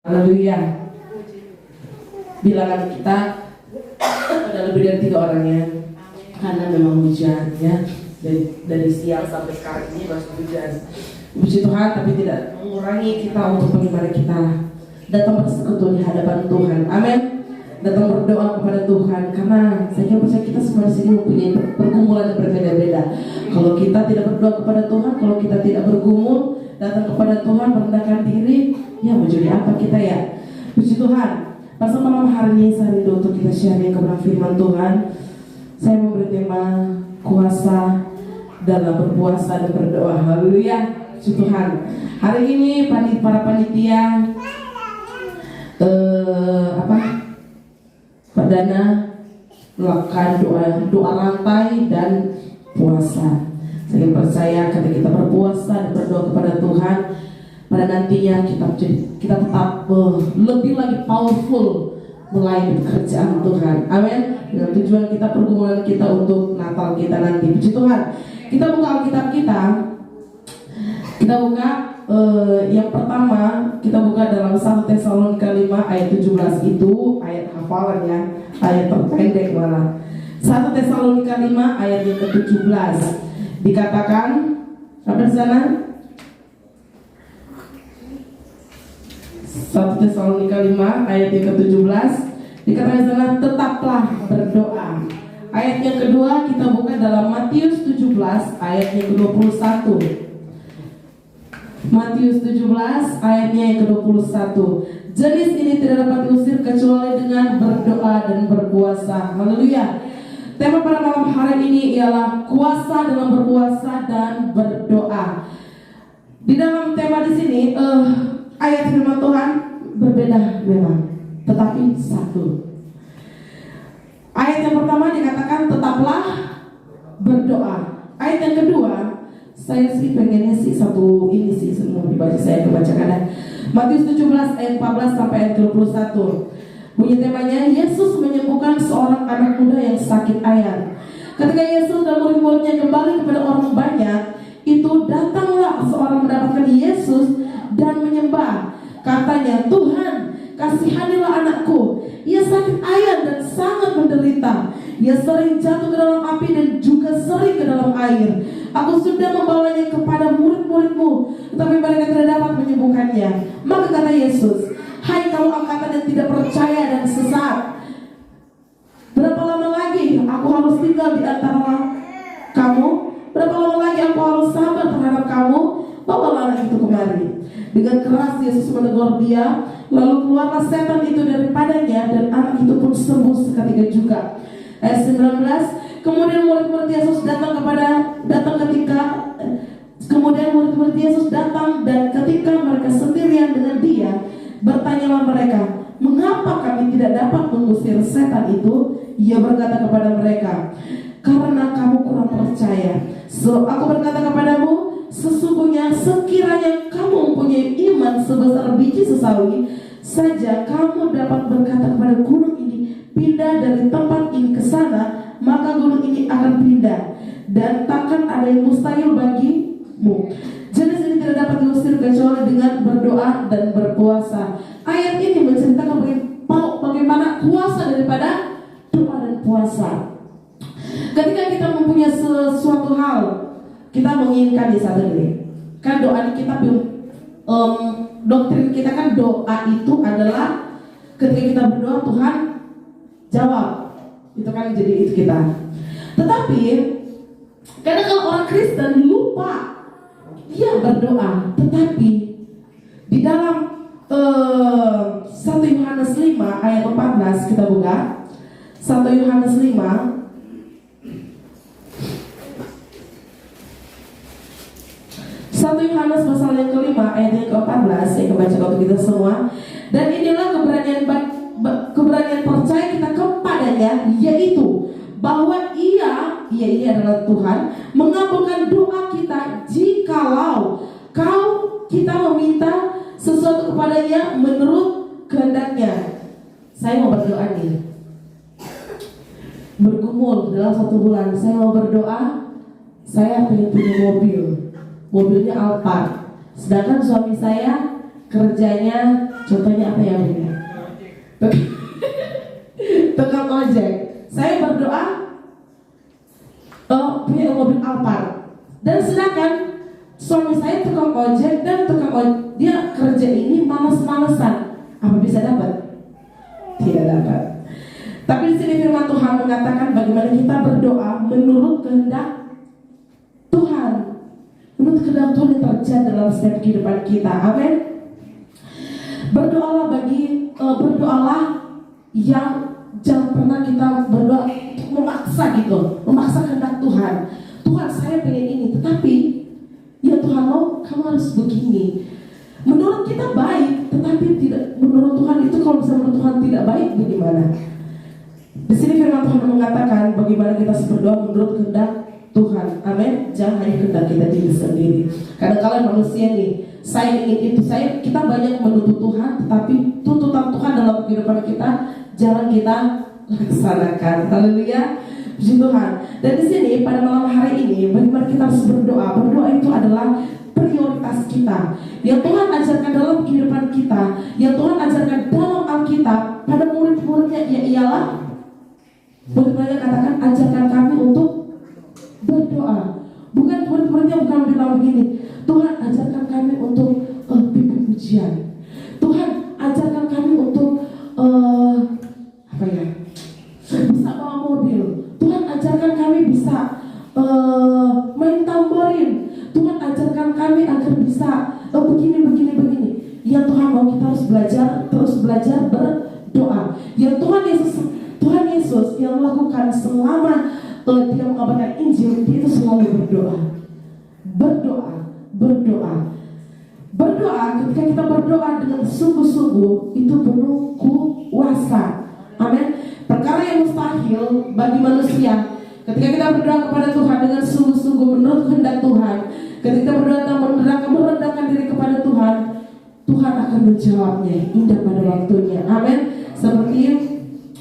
Haleluya. Bilangan kita ada lebih dari 3 orang ya, karena memang hujan ya, dari siang sampai sekarang ini masih hujan. Puji Tuhan, tapi tidak mengurangi kita untuk bagaimana kita datang bersekutu di hadapan Tuhan. Amin. Datang berdoa kepada Tuhan, karena saya percaya kita semua di sini mempunyai pergumulan yang berbeda-beda. Kalau kita tidak berdoa kepada Tuhan, kalau kita tidak bergumul, datang kepada Tuhan, merendahkan diri, ya mau jadi apa kita ya? Puji Tuhan. Pada malam hari ini saya rindu untuk kita sharing kebenaran firman Tuhan. Saya memberi tema kuasa dalam berpuasa dan berdoa. Haleluya. Puji Tuhan. Hari ini para panitia Perdana melakukan doa rantai dan puasa. Saya percaya ketika kita berpuasa dan berdoa kepada Tuhan, pada nantinya kita tetap lebih lagi powerful melayani pekerjaan Tuhan. Amin. Dengan tujuan kita, pergumulan kita untuk Natal kita nanti. Puji Tuhan. Kita buka Alkitab kita. Kita buka yang pertama, kita buka dalam 1 Tesalonika 5 ayat 17. Itu ayat hafalan ya, ayat terpendek malah. 1 Tesalonika 5 ayat yang ke-17 dikatakan apa di sana? 1 Tesalonika 5 ayat yang ke-17 dikatakan di sana, tetaplah berdoa. Ayat yang kedua kita buka dalam Matius 17 ayat yang ke-21. Matius 17 ayatnya yang ke-21. Jenis ini tidak dapat diusir kecuali dengan berdoa dan berpuasa. Haleluya. Tema pada malam hari ini ialah kuasa dalam berpuasa dan berdoa. Di dalam tema di sini ayat firman Tuhan berbeda memang, tetapi satu. Ayat yang pertama dikatakan tetaplah berdoa. Ayat yang kedua, saya sih pengennya satu ini semua dibaca, saya kebacakan ya. Matius 17 ayat 14 sampai ayat 21. Bunyi temanya, Yesus menyembuhkan seorang anak muda yang sakit ayan. Ketika Yesus dan murid-muridnya kembali kepada orang banyak, itu datanglah seorang mendapatkan Yesus dan menyembah. Katanya, Tuhan, kasihanilah anakku. Ia sakit ayan dan sangat menderita. Ia sering jatuh ke dalam api dan juga sering ke dalam air. Aku sudah membawanya kepada murid-muridmu, tetapi mereka tidak dapat menyembuhkannya. Maka kata Yesus, hai kamu angkatan yang tidak percaya dan sesat, berapa lama lagi aku harus tinggal di antara kamu? Berapa lama lagi aku harus sabar terhadap kamu? Bawalah anak itu kemari. Dengan keras Yesus menegur dia, lalu keluarlah setan itu daripadanya, dan anak itu pun sembuh seketika juga. Ayat 19. Kemudian murid-murid Yesus datang dan ketika mereka sendirian dengan dia, bertanyalah mereka, mengapa kami tidak dapat mengusir setan itu? Ia berkata kepada mereka, karena kamu kurang percaya. Aku berkata kepadamu, sesungguhnya sekiranya kamu mempunyai iman sebesar biji sesawi saja, kamu dapat berkata kepada gunung ini, pindah dari tempat ini ke sana, maka gunung ini akan pindah, dan takkan ada yang mustahil bagimu. Jenis ini tidak dapat diusir kecuali dengan berdoa dan berpuasa. Ayat ini menceritakan bagaimana kuasa daripada doa dan puasa. Ketika kita mempunyai sesuatu hal, kita menginginkan di saat ini, kan doa kita doktrin kita kan doa itu adalah ketika kita berdoa Tuhan jawab, itu kan jadi itu kita. Tetapi kadang kalau orang Kristen lupa dia berdoa, tetapi di dalam 1 Yohanes 5 ayat 14 kita buka 1 Yohanes 5 1 Yohanes pasal yang kelima ayat yang ke-14, saya kebaca untuk kita semua. Dan inilah keberanian percaya kita kepadanya, yaitu bahwa ia ini adalah Tuhan, mengabulkan doa kita jikalau kita meminta sesuatu kepadanya menurut kehendaknya. Saya mau berdoa nih, bergumul dalam 1 bulan, saya mau berdoa, saya pengen punya mobilnya Alphard, sedangkan suami saya kerjanya Contohnya apa ya Bunda? Tukang ojek. Saya berdoa punya mobil Alphard. Dan sedangkan suami saya tukang ojek dan dia kerja ini malas-malesan. Apa bisa dapat? Tidak dapat. Tapi di sini firman Tuhan mengatakan bagaimana kita berdoa menurut kehendak Tuhan. Menurut kehendak Tuhan yang terjadi dalam setiap kehidupan kita. Amin. Berdoalah yang jangan pernah kita berdoa memaksa gitu, memaksa kehendak Tuhan. Tuhan saya pengen ini, tetapi ya Tuhan mau kamu harus begini. Menurut kita baik, tetapi tidak menurut Tuhan itu. Kalau misalnya menurut Tuhan tidak baik, bagaimana? Di sini firman Tuhan mengatakan bagaimana kita harus berdoa menurut kehendak Tuhan. Amin. Jangan hanya kehendak kita diri sendiri. Kadang-kadang manusia nih, saya ingin itu, kita banyak menuntut Tuhan, tetapi tuntutan Tuhan dalam kehidupan kita jarang kita laksanakan. Haleluya. Puji Tuhan. Dan di sini pada malam hari ini bagaimana kita harus berdoa. Berdoa itu adalah prioritas kita yang Tuhan ajarkan dalam kehidupan kita, yang Tuhan ajarkan dalam Alkitab pada murid-muridnya. Ialah bagaimana katakan ajarkan kami untuk berdoa. Bukan murid-muridnya bukan bilang begini, Tuhan ajarkan kami untuk pimpin pujian. Tuhan ajarkan kami untuk bisa bawa mobil. Tuhan ajarkan kami bisa main tamborin. Tuhan ajarkan kami agar bisa begini. Ya Tuhan mau kita harus terus belajar berdoa. Ya Tuhan Yesus yang melakukan selama dia mengabarkan Injil, dia itu selalu berdoa. Ketika kita berdoa dengan sungguh-sungguh, itu penuh kuasa. Amin. Perkara yang mustahil bagi manusia, ketika kita berdoa kepada Tuhan dengan sungguh-sungguh menurut kehendak Tuhan, ketika kita berdoa dan merendahkan diri kepada Tuhan, Tuhan akan menjawabnya indah pada waktunya. Amin. Seperti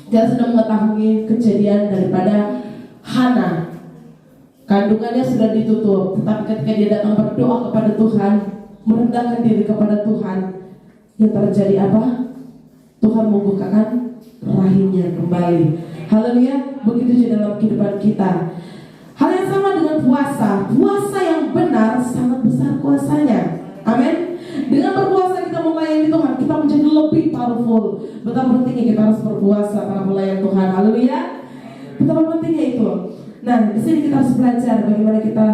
kita sudah mengetahui kejadian daripada Hana, kandungannya sudah ditutup, tetapi ketika dia datang berdoa kepada Tuhan, merendahkan diri kepada Tuhan, yang terjadi apa? Tuhan membukakan rahimnya kembali. Haleluya. Begitu juga dalam kehidupan kita. Hal yang sama dengan puasa. Puasa yang benar sangat besar kuasanya. Amin. Dengan berpuasa kita melayani Tuhan, kita menjadi lebih powerful. Betapa pentingnya kita harus berpuasa para pelayan Tuhan. Haleluya. Betapa pentingnya itu. Nah, di sini kita harus belajar bagaimana kita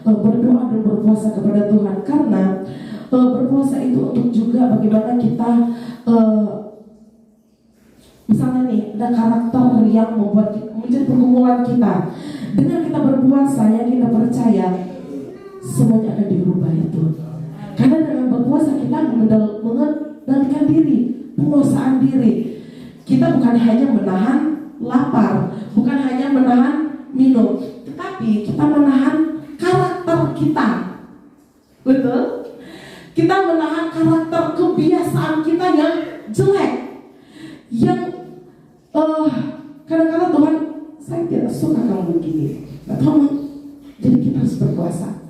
berdoa dan berpuasa kepada Tuhan. Karena berpuasa itu untuk juga bagaimana kita misalnya nih, ada karakter yang membuat menjadi pergumulan kita. Dengan kita berpuasa, yang kita percaya semuanya akan dirubah itu. Karena dengan berpuasa kita mengendalikan diri, penguasaan diri. Kita bukan hanya menahan lapar, bukan hanya menahan minum, tetapi kita menahan karakter kita. Betul? Kita menahan karakter kebiasaan kita yang jelek, yang kadang-kadang Tuhan, saya tidak suka kamu begini. Jadi kita harus berpuasa.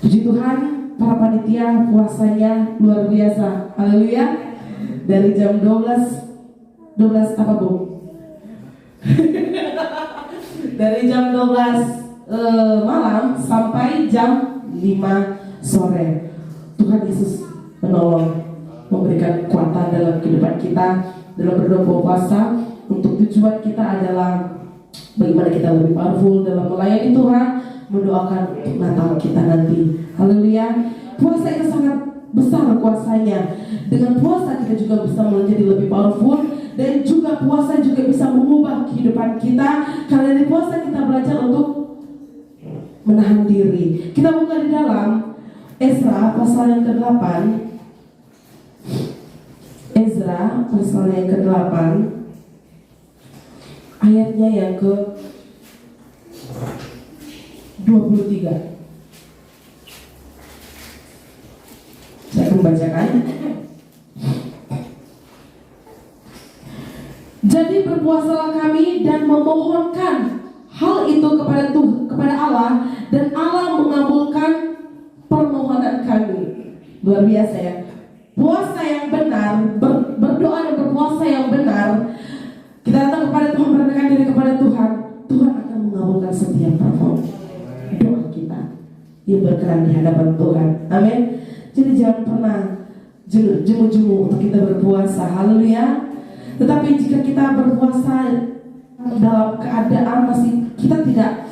Puji Tuhan, para panitia puasanya luar biasa. Haleluya. Dari jam 12 apa Bu? Dari jam 12 malam sampai jam 5 sore. Tuhan Yesus menolong, memberikan kekuatan dalam kehidupan kita dalam berdoa puasa. Untuk tujuan kita adalah bagaimana kita lebih powerful dalam melayani Tuhan, mendoakan untuk Natal kita nanti. Haleluya. Puasa itu sangat besar kuasanya. Dengan puasa kita juga bisa menjadi lebih powerful, dan juga puasa juga bisa mengubah kehidupan kita. Karena di puasa kita belajar untuk menahan diri. Kita buka di dalam Ezra pasal yang ke-8. Ezra pasal yang ke-8 ayatnya yang ke-23. Saya akan bacakan. Jadi berpuasalah kami dan memohonkan hal itu kepada Allah, dan Allah mengabulkan permohonan kami. Luar biasa ya. puasa yang benar, berdoa dan berpuasa yang benar, kita datang kepada Tuhan, merendahkan diri kepada Tuhan, Tuhan akan mengabulkan setiap doa kita yang berkenan di hadapan Tuhan. Amin. Jadi jangan pernah jemu-jemu untuk kita berpuasa. Haleluya. Tetapi jika kita berpuasa dalam keadaan masih kita tidak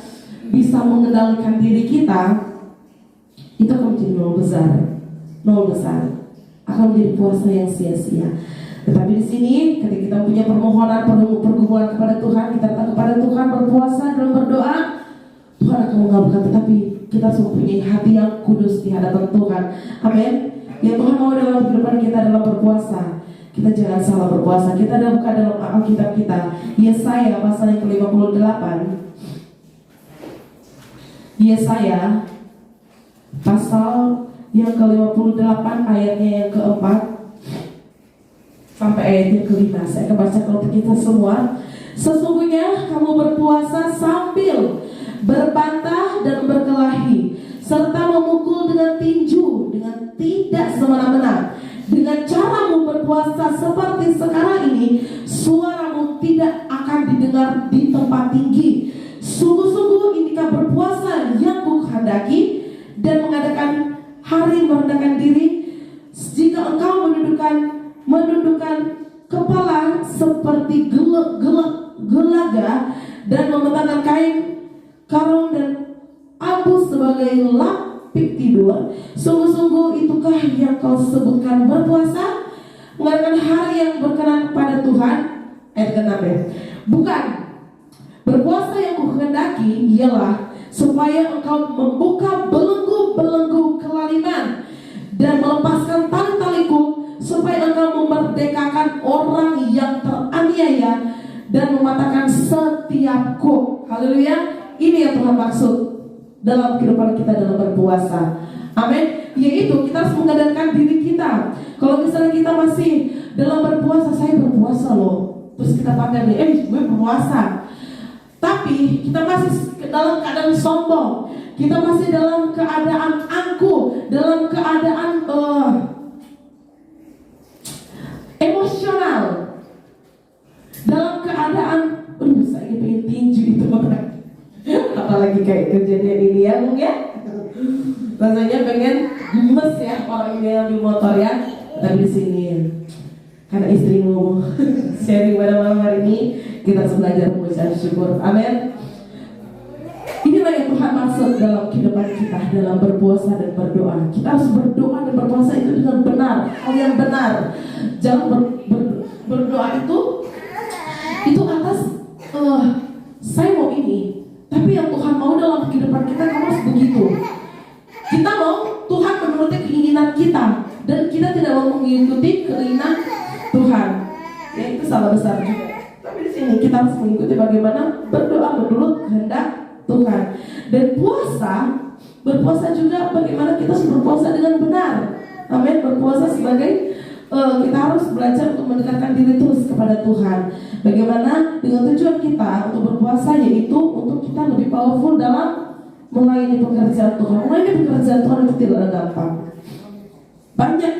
bisa mengendalikan diri kita, itu akan menjadi nol besar, akan menjadi puasa yang sia-sia. Tetapi di sini ketika kita punya permohonan, pergumulan kepada Tuhan, kita datang kepada Tuhan berpuasa dan berdoa, Tuhan akan mengabulkan. Tetapi kita harus mempunyai hati yang kudus di hadapan Tuhan. Amin. Yang Tuhan mau dalam kehidupan kita dalam berpuasa, kita jangan salah berpuasa. Kita ada buka dalam Alkitab kita, Yesaya pasal yang ke-58. Yesaya pasal yang ke-58 ayatnya yang ke-4 sampai ayat yang ke-5. Saya akan bacakan untuk kita semua. Sesungguhnya kamu berpuasa sambil berbantah dan berkelahi, serta memukul dengan tinju dengan tidak semena-mena. Dengan caramu berpuasa seperti sekarang ini, suaramu tidak akan didengar di tempat tinggi. Sungguh-sungguh inikah berpuasa yang kukehendaki, dan mengadakan hari merendahkan diri, jika engkau menundukkan kepala seperti gelaga, dan membentangkan kain karung dan abu sebagai lapik tidur. Sungguh-sungguh itukah yang kau sebutkan berpuasa, mengadakan hari yang berkenan kepada Tuhan. Ayat ke-6. Bukan, berpuasa yang kukehendaki ialah supaya engkau membuka belenggu-belenggu kelaliman dan melepaskan tali-taliku, supaya engkau memerdekakan orang yang teraniaya dan mematahkan setiap kuk. Haleluya. Ini yang Tuhan maksud dalam kehidupan kita dalam berpuasa. Amin. Yaitu kita harus mengandalkan diri kita. Kalau misalnya kita masih dalam berpuasa, saya berpuasa loh, terus kita pakai gue berpuasa, tapi kita masih dalam keadaan sombong, kita masih dalam keadaan angkuh, dalam keadaan emosional, dalam keadaan saya pengen tinju itu apalagi kayak kejadian ini ya, ya rasanya pengen gemes ya orang ini yang di motor ya. Tapi di sini karena istrimu sharing pada malam hari ini, kita harus belajar mengucap syukur. Amin. Inilah yang Tuhan maksud dalam kehidupan kita dalam berpuasa dan berdoa. Kita harus berdoa dan berpuasa itu dengan benar, hal yang benar. Jangan berdoa itu atas saya mau ini, tapi yang Tuhan mau dalam kehidupan kita, kamu harus begitu. Kita mau Tuhan menuruti keinginan kita, dan kita tidak mau mengikuti keinginan Tuhan. Ya, itu salah besar juga. Tapi di sini kita harus mengikuti bagaimana berdoa menurut kehendak Tuhan. Dan berpuasa juga bagaimana kita harus berpuasa dengan benar. Amin. Berpuasa sebagai kita harus belajar untuk mendekatkan diri terus kepada Tuhan. Bagaimana dengan tujuan kita untuk berpuasa, yaitu untuk kita lebih powerful dalam melayani pekerjaan Tuhan. Melayani pekerjaan Tuhan itu tidak gampang. Banyak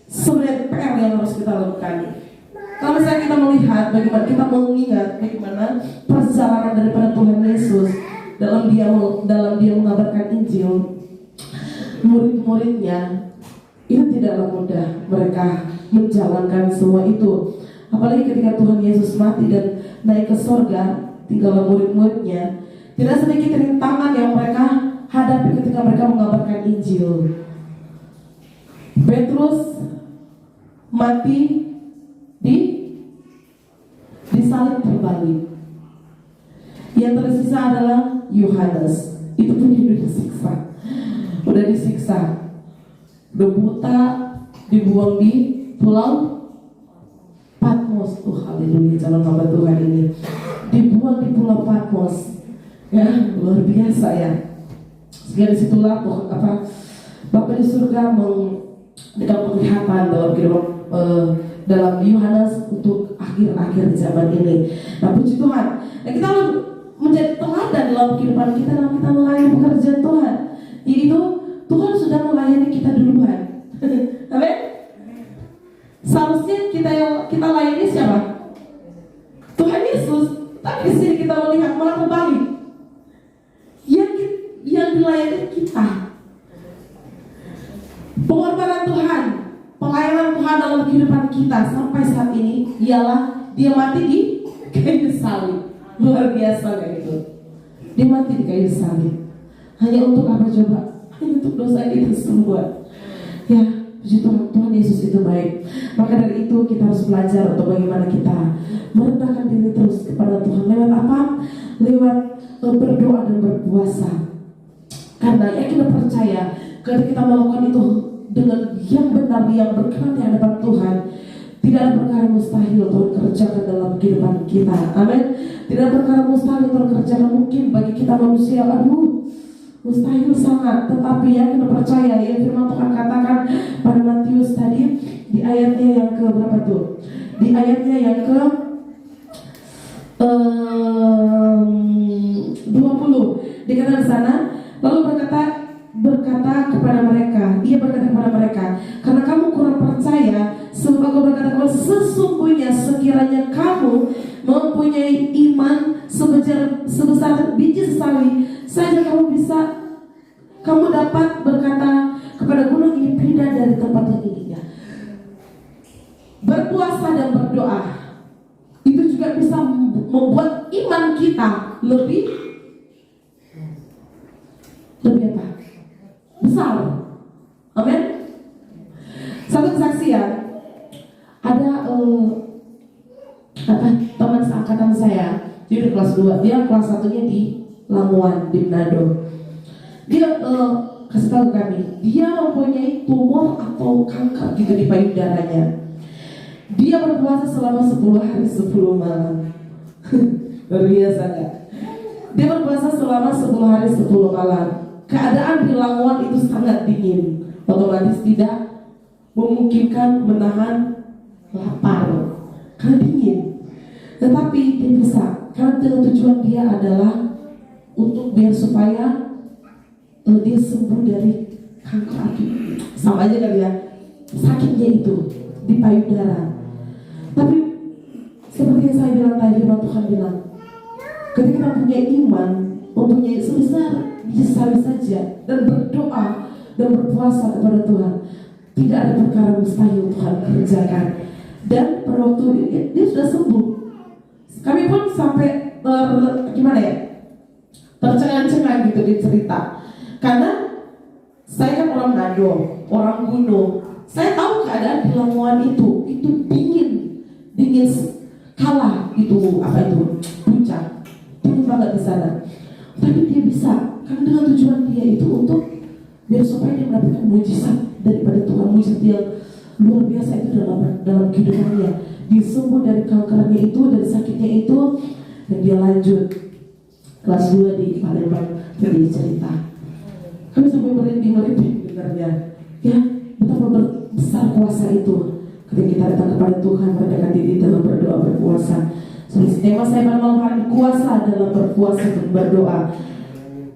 sebenarnya PR yang harus kita lakukan. Kalau misalnya kita melihat bagaimana, kita mengingat bagaimana perjalanan daripada Tuhan Yesus dalam dia mengabarkan Injil, murid-muridnya itu tidaklah mudah mereka menjalankan semua itu. Apalagi ketika Tuhan Yesus mati dan naik ke sorga, tinggallah murid-muridnya. Tidak sedikit rintangan yang mereka hadapi ketika mereka mengabarkan Injil. Petrus mati disalib terbalik. Yang tersisa adalah Yohanes. Itu pun udah disiksa, udah buta, dibuang di pulau Patmos. Haleluya, calon hamba Tuhan ini dibuang di pulau Patmos. Ya, luar biasa ya. Sehingga disitulah Bapa di surga memberikan penglihatan dalam Yohanes untuk akhir-akhir zaman ini. Nah, puji Tuhan. Nah, kita menjadi teladan dalam kehidupan kita dalam kita melayani pekerjaan Tuhan. Yaitu Tuhan sudah melayani kita duluan. Amin. Tapi di sini kita melihat malah terbalik. Yang dilayani kita. Pengorbanan Tuhan, pelayanan Tuhan dalam kehidupan kita sampai saat ini ialah dia mati di kayu salib. Luar biasa kayak gitu. Dia mati di kayu salib. Hanya untuk apa coba? Hanya untuk dosa kita semua. Ya, puji Tuhan, Tuhan Yesus itu baik. Maka dari itu kita harus belajar untuk bagaimana kita merendahkan diri terus kepada Tuhan. Lewat apa? Lewat berdoa dan berpuasa. Karena yakin dan percaya ketika kita melakukan itu dengan yang benar, yang berkenan di hadapan Tuhan, tidak ada perkara mustahil Tuhan kerjakan dalam kehidupan kita. Amin. Tidak ada perkara mustahil Tuhan kerjakan. Mungkin bagi kita manusia, aduh, mustahil sangat. Tetapi yakin dan percaya yang firman Tuhan katakan pada Matius tadi di ayatnya yang ke berapa tuh? Di ayatnya yang ke 20 dikatakan sana, lalu berkata kepada mereka, karena kamu kurang percaya, sebab aku berkata kepada sesungguhnya sekiranya kamu mempunyai iman sebesar biji sesawi saja, kamu dapat berkata kepada gunung ini, pindah dari tempat yang ini. Ya. Berpuasa dan berdoa itu juga bisa membuat iman kita lebih apa? Besar. Amin. Satu kesaksian, ada teman seangkatan saya, dia di kelas 2, dia kelas 1-nya di Lamuan, di Manado. Dia kasih tahu kami, dia mempunyai tumor atau kanker gitu di payudaranya. Dia berpuasa selama 10 hari 10 malam. Luar biasa gak? Dia berpuasa selama 10 hari 10 malam. Keadaan di Lamuan itu sangat dingin, otomatis tidak memungkinkan menahan lapar karena dingin. Tetapi dia bisa, karena tujuan dia adalah untuk biar supaya dia sembuh dari kanker hati. Sama aja kali ya, sakitnya itu di payudara. Tapi seperti yang saya bilang tadi, Tuhan bilang, ketika kita punya iman, mempunyai sebesar sekali saja dan berdoa dan berpuasa kepada Tuhan, tidak ada perkara mustahil Tuhan kerjakan. Dan pada waktu dia sudah sembuh. Kami pun sampai tercengang-cengang gitu di cerita. Karena saya kan orang Manado, orang gunung. Saya tahu keadaan di Lamuan itu dingin kalah itu puncak, dingin banget di sana. Tapi dia bisa, karena dengan tujuan dia itu untuk biar supaya dia mendapatkan mujizat daripada Tuhan, mujizat yang luar biasa itu dalam kehidupannya. Dia sembuh dari kankernya itu, dari sakitnya itu, dan dia lanjut kelas 2 di Palembang. Dia cerita, kami sampai merinding dengarnya. Ya, betapa besar kuasa itu ketika kita datang kepada Tuhan, mendekati diri dalam berdoa berpuasa. Tema saya pada malam hari, kuasa dalam berpuasa dan berdoa.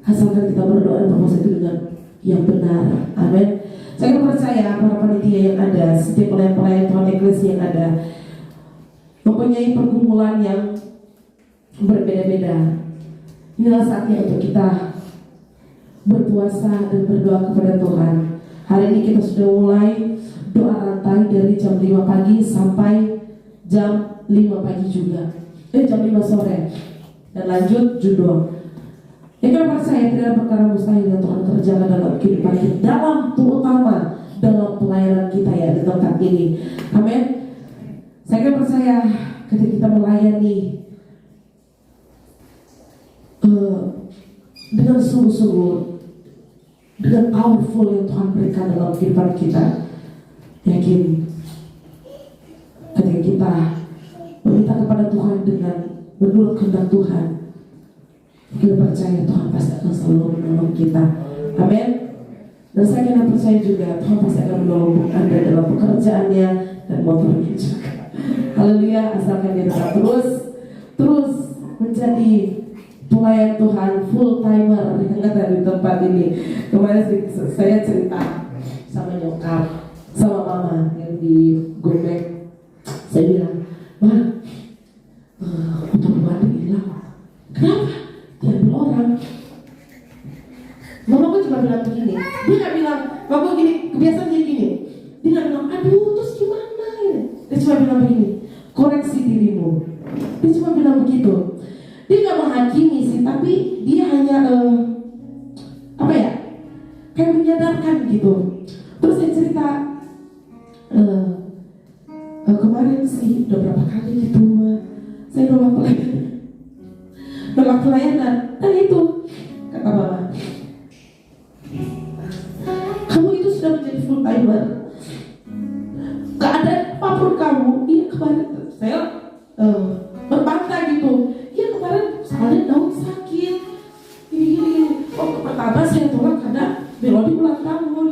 Asalkan kita berdoa dan berpuasa itu dengan yang benar. Amin. Saya percaya para panitia yang ada, setiap pelayan-pelayan Tuhan Eklesia yang ada, mempunyai pergumulan yang berbeda-beda. Inilah saatnya untuk kita berpuasa dan berdoa kepada Tuhan. Hari ini kita sudah mulai doa rantai dari jam 5 pagi sampai jam 5 pagi juga. Jam 5 sore. Dan lanjut judul. Karena saya tidak ada perkara mustahil yang Tuhan kerjakan dalam kehidupan kita, terutama dalam pelayanan kita ya di tempat ini. Amin. Saya percaya ketika kita melayani dengan sungguh-sungguh, dengan powerful yang Tuhan berikan dalam kehidupan kita, yakin ketika kita meminta kepada Tuhan dengan menurut kehendak Tuhan, kita percaya Tuhan pasti akan selalu menolong kita. Amin. Dan saya kena percaya juga Tuhan pasti akan menolong Anda dalam pekerjaannya dan motornya juga. Haleluya. Asalkan dia tetap terus menjadi pelayan Tuhan, full timer yang ada di tempat ini. Kemarin saya cerita sama nyokap, sama mama yang di Gomek. Saya bilang, Ma, untuk kemarin bilang, kenapa? Diambil orang. Mamaku cuma bilang begini, dia gak bilang, mamaku gini, kebiasaan dia gini. Dia gak bilang, aduh terus gimana ini? Dia cuma bilang begini, koreksi dirimu. Dia cuma bilang begitu. Dia gak menghakimi sih, tapi dia hanya kayak menyadarkan gitu. Terus saya cerita, kemarin sih udah berapa kali gitu saya nolak pelayanan. Dan itu kata mama, kamu itu sudah menjadi full timer, gak ada apapun kamu. Iya kemarin saya berbantah gitu. Iya kemarin soalnya Daud sakit ini. Oh pertama saya tolak karena Melody ulang tahun.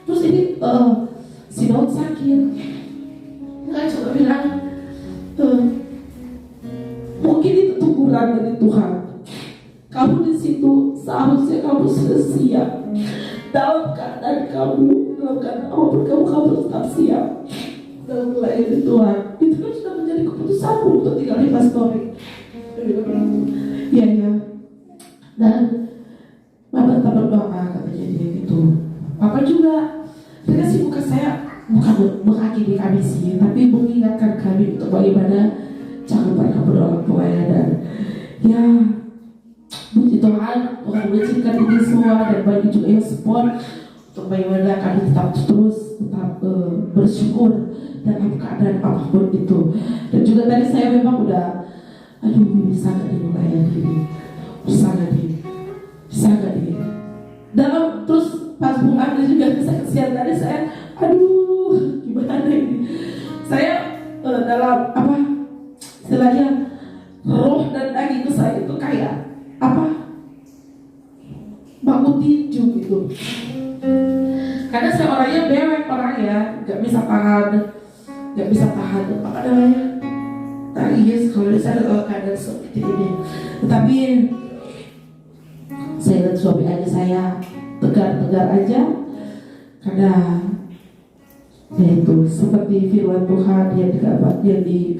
Terus ini si Daud sakit. Saya coba bilang, mungkin itu teguran dari Tuhan. Kamu di situ seharusnya kamu sudah siap. Dalam keadaan kamu, dalam keadaan apapun kamu tetap siap dalam melayani Tuhan. Itu kan sudah menjadi keputusanmu untuk tinggal di pastoring. Iya. Dan Mama tetap berdoa katanya dia gitu. Papa juga dikasih muka saya, bukan menghakimi kami sih, tapi mengingatkan kami untuk bagaimana jangan pernah berdoa pelayanan. Ya, puji Tuhan, Tuhan mengizinkan ini semua dan bagi juga yang support untuk bagaimana kami tetap bersyukur dalam keadaan apapun itu. Dan juga tadi saya memang udah, bisa gak melayani ini, bisa gak ini. Dalam terus pas Bung Andri juga saya kesian tadi saya, gimana ini? Saya dalam istilahnya roh dan daging saya itu kayak bangun tinju gitu. Karena saya orangnya bewek nggak bisa tahan apa namanya tangis kalau misalnya dalam keadaan seperti ini. Tetapi saya dan suami aja saya tegar aja karena yaitu seperti firman Tuhan yang di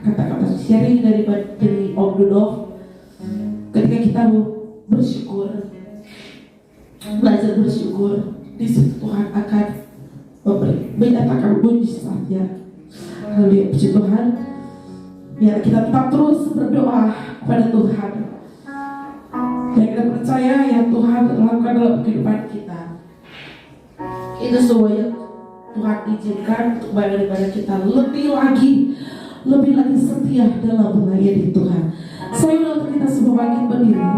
kata-kata sharing dari Om Dudok, ketika kita bersyukur, belajar bersyukur, di situ Tuhan akan menyatakan mujizatnya. Haleluya, puji Tuhan. Ya kita tetap terus berdoa kepada Tuhan. Dan kita percaya yang Tuhan lakukan dalam kehidupan kita, itu semua yang Tuhan izinkan untuk bagaimana kita lebih lagi setia dalam melayani Tuhan. Saya minta untuk kita semua bangkit berdiri.